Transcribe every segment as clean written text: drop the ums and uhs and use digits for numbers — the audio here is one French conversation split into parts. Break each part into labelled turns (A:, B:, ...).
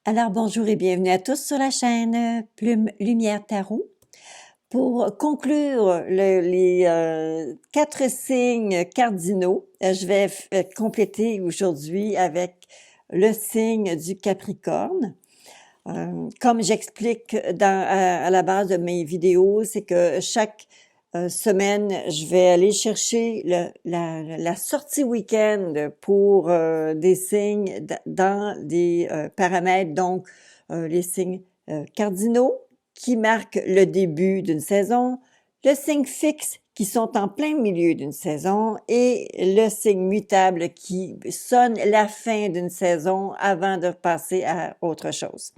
A: Alors bonjour et bienvenue à tous sur la chaîne Plume Lumière Tarot. Pour conclure les 4 signes cardinaux, je vais compléter aujourd'hui avec le signe du Capricorne. Comme j'explique à la base de mes vidéos, c'est que chaque semaine, je vais aller chercher la sortie week-end pour des signes dans des paramètres, donc les signes cardinaux qui marquent le début d'une saison, le signe fixe qui sont en plein milieu d'une saison et le signe mutable qui sonne la fin d'une saison avant de passer à autre chose.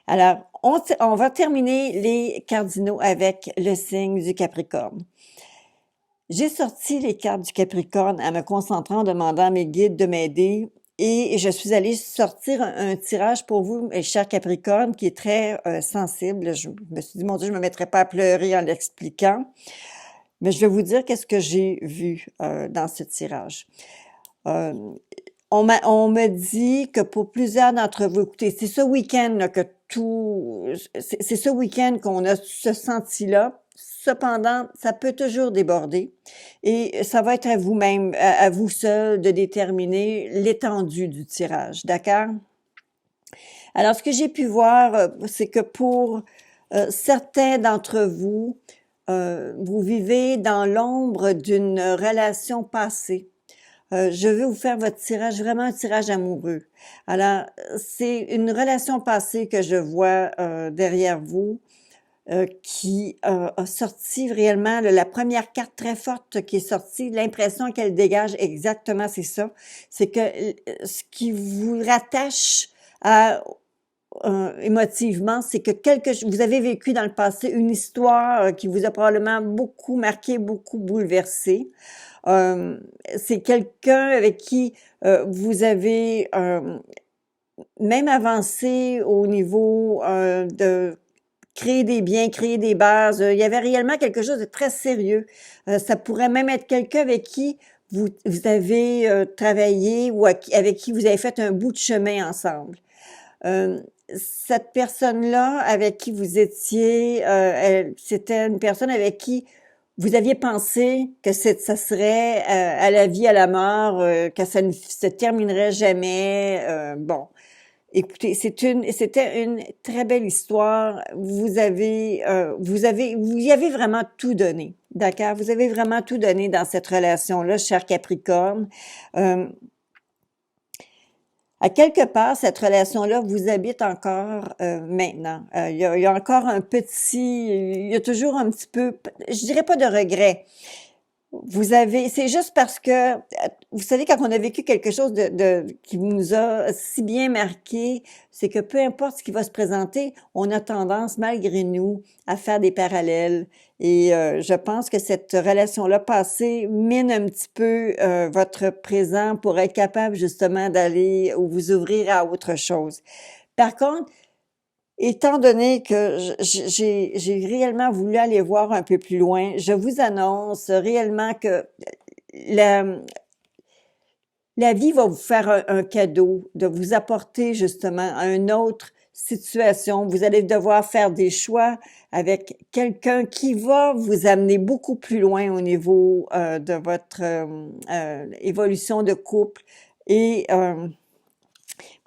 A: Alors, on va terminer les cardinaux avec le signe du Capricorne. J'ai sorti les cartes du Capricorne en me concentrant, en demandant à mes guides de m'aider et je suis allée sortir un tirage pour vous, mes chers Capricornes, qui est très sensible. Je me suis dit, mon Dieu, je me mettrai pas à pleurer en l'expliquant, mais je vais vous dire qu'est-ce que j'ai vu dans ce tirage. On me dit que pour plusieurs d'entre vous, écoutez, c'est ce week-end là, que c'est ce week-end qu'on a ce senti-là. Cependant, ça peut toujours déborder et ça va être à vous-même, à vous seul de déterminer l'étendue du tirage, d'accord? Alors, ce que j'ai pu voir, c'est que pour certains d'entre vous, vous vivez dans l'ombre d'une relation passée. Je vais vous faire votre tirage, vraiment un tirage amoureux. Alors, c'est une relation passée que je vois derrière vous qui a sorti réellement la première carte très forte qui est sortie. L'impression qu'elle dégage exactement, c'est ça. C'est que ce qui vous rattache à émotivement, c'est que vous avez vécu dans le passé une histoire qui vous a probablement beaucoup marqué, beaucoup bouleversé. C'est quelqu'un avec qui vous avez même avancé au niveau de créer des biens, créer des bases. Il y avait réellement quelque chose de très sérieux. Ça pourrait même être quelqu'un avec qui vous avez travaillé ou avec qui vous avez fait un bout de chemin ensemble. Cette personne-là avec qui vous étiez, c'était une personne avec qui vous aviez pensé que ça serait à la vie, à la mort, que ça ne se terminerait jamais. Bon, écoutez, c'était une très belle histoire. Vous y avez vraiment tout donné, d'accord? Vous avez vraiment tout donné dans cette relation-là, cher Capricorne. À quelque part, cette relation-là vous habite encore maintenant. Il y a encore il y a toujours un petit peu, je dirais pas de regret. C'est juste parce que, vous savez, quand on a vécu quelque chose qui nous a si bien marqué, c'est que peu importe ce qui va se présenter, on a tendance, malgré nous, à faire des parallèles. Et je pense que cette relation-là passée mine un petit peu votre présent pour être capable justement d'aller ou vous ouvrir à autre chose. Par contre, étant donné que j'ai réellement voulu aller voir un peu plus loin, je vous annonce réellement que la, la vie va vous faire un cadeau de vous apporter justement à une autre situation. Vous allez devoir faire des choix avec quelqu'un qui va vous amener beaucoup plus loin au niveau de votre évolution de couple et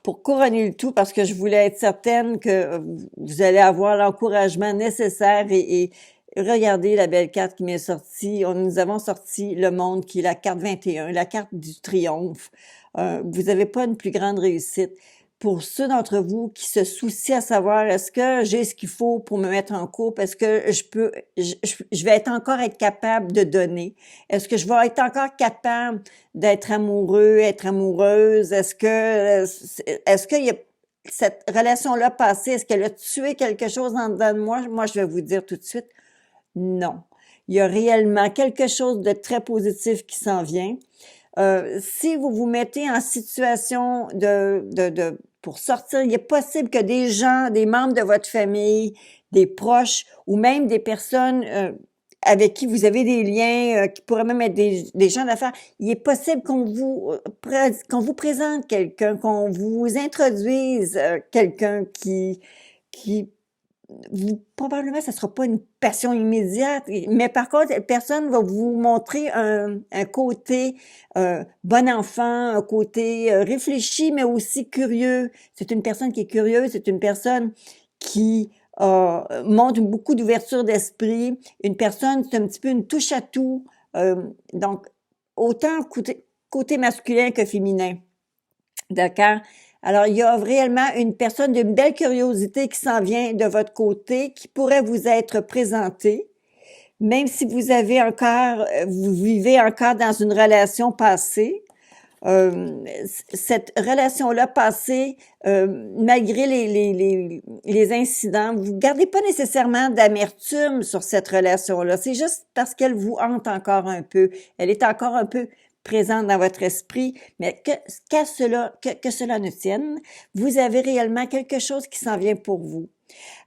A: pour couronner le tout, parce que je voulais être certaine que vous allez avoir l'encouragement nécessaire et regardez la belle carte qui m'est sortie. Nous avons sorti le monde qui est la carte 21, la carte du triomphe. Vous n'avez pas une plus grande réussite. Pour ceux d'entre vous qui se soucient à savoir est-ce que j'ai ce qu'il faut pour me mettre en couple, est-ce que je vais encore être capable de donner, est-ce que je vais être encore capable d'être amoureux, être amoureuse, est-ce qu'il y a cette relation-là passée, est-ce qu'elle a tué quelque chose en dedans de moi? Moi, je vais vous dire tout de suite, non. Il y a réellement quelque chose de très positif qui s'en vient. Si vous vous mettez en situation pour sortir, il est possible que des gens, des membres de votre famille, des proches ou même des personnes avec qui vous avez des liens, qui pourraient même être des gens d'affaires, il est possible qu'on vous présente quelqu'un, qu'on vous introduise quelqu'un qui probablement, ça sera pas une passion immédiate, mais par contre, cette personne va vous montrer un côté bon enfant, un côté réfléchi, mais aussi curieux. C'est une personne qui est curieuse, c'est une personne qui montre beaucoup d'ouverture d'esprit. Une personne, c'est un petit peu une touche à tout. Donc, autant côté masculin que féminin. D'accord? Alors, il y a réellement une personne d'une belle curiosité qui s'en vient de votre côté, qui pourrait vous être présentée, même si vous vivez encore dans une relation passée. Cette relation-là passée, malgré les incidents, vous gardez pas nécessairement d'amertume sur cette relation-là. C'est juste parce qu'elle vous hante encore un peu. Elle est encore un peu présente dans votre esprit, mais que cela ne tienne, vous avez réellement quelque chose qui s'en vient pour vous.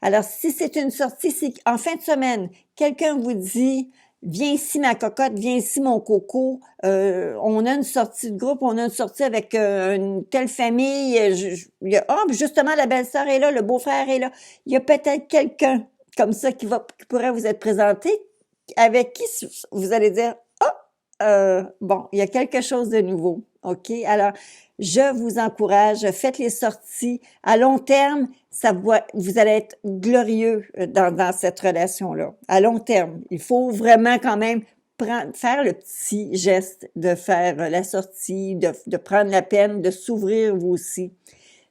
A: Alors, si c'est une sortie, si en fin de semaine, quelqu'un vous dit viens ici ma cocotte, viens ici mon coco, on a une sortie de groupe, on a une sortie avec une telle famille, justement la belle-sœur est là, le beau-frère est là. Il y a peut-être quelqu'un comme ça qui pourrait vous être présenté, avec qui vous allez dire bon, il y a quelque chose de nouveau. OK? Alors, je vous encourage, faites les sorties. À long terme, vous allez être glorieux dans cette relation-là. À long terme, il faut vraiment quand même faire le petit geste de faire la sortie, de prendre la peine de s'ouvrir vous aussi.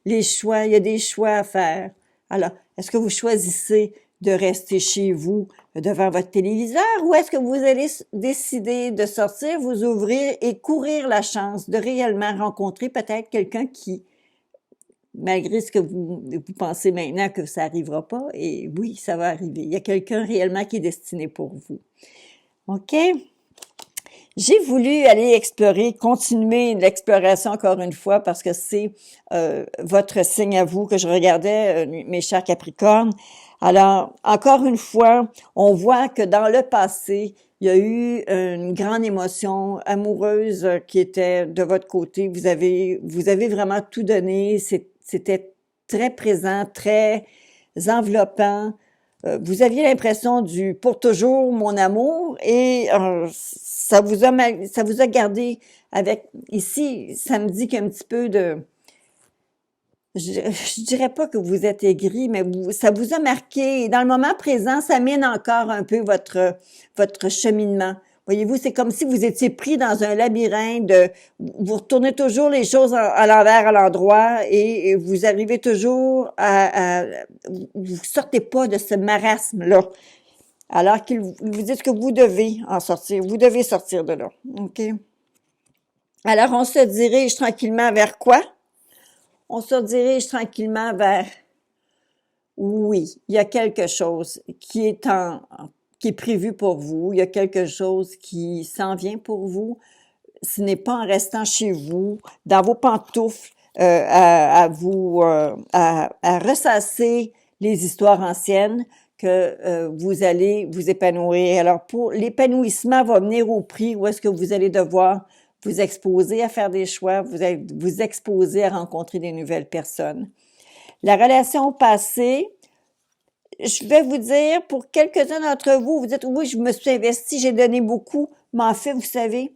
A: Les choix, il y a des choix à faire. Alors, est-ce que vous choisissez de rester chez vous devant votre téléviseur ou est-ce que vous allez décider de sortir, vous ouvrir et courir la chance de réellement rencontrer peut-être quelqu'un qui, malgré ce que vous pensez maintenant que ça arrivera pas, et oui, ça va arriver. Il y a quelqu'un réellement qui est destiné pour vous. OK? J'ai voulu aller continuer l'exploration encore une fois parce que c'est votre signe à vous que je regardais, mes chers Capricornes. Alors, encore une fois, on voit que dans le passé, il y a eu une grande émotion amoureuse qui était de votre côté. Vous avez vraiment tout donné. C'était très présent, très enveloppant. Vous aviez l'impression du pour toujours mon amour et ça vous a gardé avec ici ça me dit qu'il y a un petit peu de je dirais pas que vous êtes aigri mais ça vous a marqué et dans le moment présent ça mine encore un peu votre cheminement. Voyez-vous, c'est comme si vous étiez pris dans un labyrinthe vous retournez toujours les choses à l'envers, à l'endroit et vous arrivez toujours vous sortez pas de ce marasme-là. Alors qu'il vous dit que vous devez en sortir, vous devez sortir de là. OK? Alors, on se dirige tranquillement vers quoi? On se dirige tranquillement vers oui, il y a quelque chose qui est prévu pour vous, il y a quelque chose qui s'en vient pour vous. Ce n'est pas en restant chez vous, dans vos pantoufles, à ressasser les histoires anciennes que vous allez vous épanouir. Alors, pour l'épanouissement va venir au prix où est-ce que vous allez devoir vous exposer à faire des choix, vous allez vous exposer à rencontrer des nouvelles personnes. La relation passée, je vais vous dire, pour quelques-uns d'entre vous, vous dites, oui, je me suis investi, j'ai donné beaucoup, mais en fait, vous savez,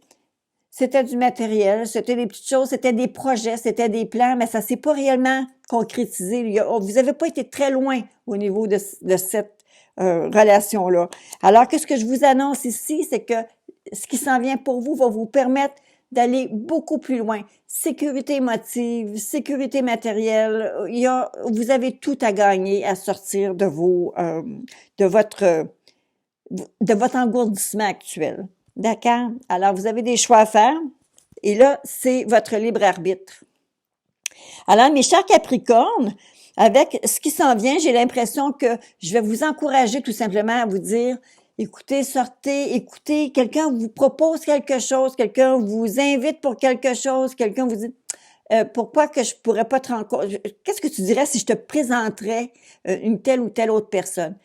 A: c'était du matériel, c'était des petites choses, c'était des projets, c'était des plans, mais ça s'est pas réellement concrétisé. Vous n'avez pas été très loin au niveau de cette relation-là. Alors, qu'est-ce que je vous annonce ici, c'est que ce qui s'en vient pour vous va vous permettre d'aller beaucoup plus loin. Sécurité émotive, sécurité matérielle, vous avez tout à gagner à sortir de votre engourdissement actuel. D'accord? Alors, vous avez des choix à faire. Et là, c'est votre libre arbitre. Alors, mes chers Capricornes, avec ce qui s'en vient, j'ai l'impression que je vais vous encourager tout simplement à vous dire, écoutez, sortez, écoutez, quelqu'un vous propose quelque chose, quelqu'un vous invite pour quelque chose, quelqu'un vous dit, pourquoi que je pourrais pas te rencontrer? Qu'est-ce que tu dirais si je te présenterais une telle ou telle autre personne?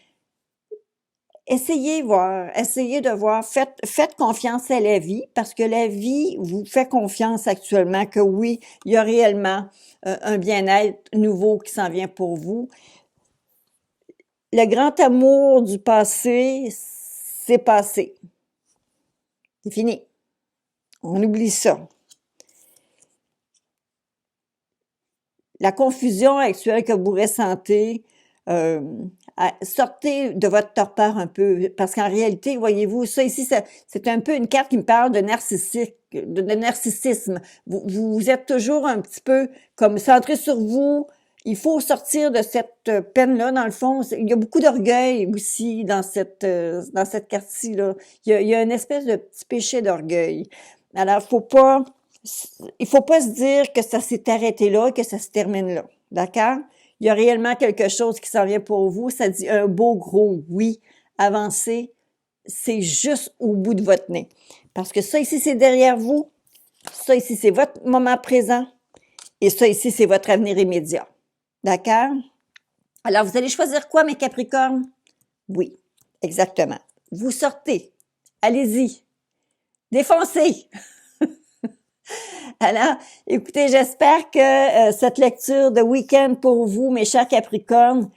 A: essayez voir, essayez de voir, faites confiance à la vie, parce que la vie vous fait confiance actuellement que oui, il y a réellement un bien-être nouveau qui s'en vient pour vous. Le grand amour du passé, c'est passé. C'est fini. On oublie ça. La confusion actuelle que vous ressentez, sortez de votre torpeur un peu, parce qu'en réalité, voyez-vous, ça ici, c'est un peu une carte qui me parle de narcissisme. Vous êtes toujours un petit peu comme centré sur vous. Il faut sortir de cette peine-là, dans le fond. Il y a beaucoup d'orgueil aussi dans cette carte-ci, là. Il y a une espèce de petit péché d'orgueil. Alors, il faut pas se dire que ça s'est arrêté là, que ça se termine là. D'accord? Il y a réellement quelque chose qui s'en vient pour vous. Ça dit un beau gros oui. Avancez. C'est juste au bout de votre nez. Parce que ça ici, c'est derrière vous. Ça ici, c'est votre moment présent. Et ça ici, c'est votre avenir immédiat. D'accord? Alors, vous allez choisir quoi, mes Capricornes? Oui, exactement. Vous sortez. Allez-y. Défoncez. Alors, écoutez, j'espère que cette lecture de week-end pour vous, mes chers Capricornes,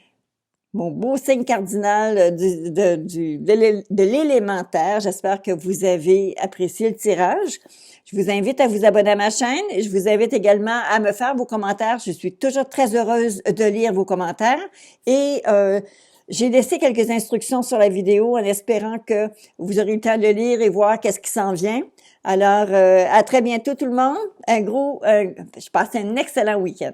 A: mon beau signe cardinal de l'élémentaire, j'espère que vous avez apprécié le tirage. Je vous invite à vous abonner à ma chaîne. Je vous invite également à me faire vos commentaires. Je suis toujours très heureuse de lire vos commentaires. Et j'ai laissé quelques instructions sur la vidéo en espérant que vous aurez eu le temps de lire et voir qu'est-ce qui s'en vient. Alors, à très bientôt tout le monde. Je passe un excellent week-end.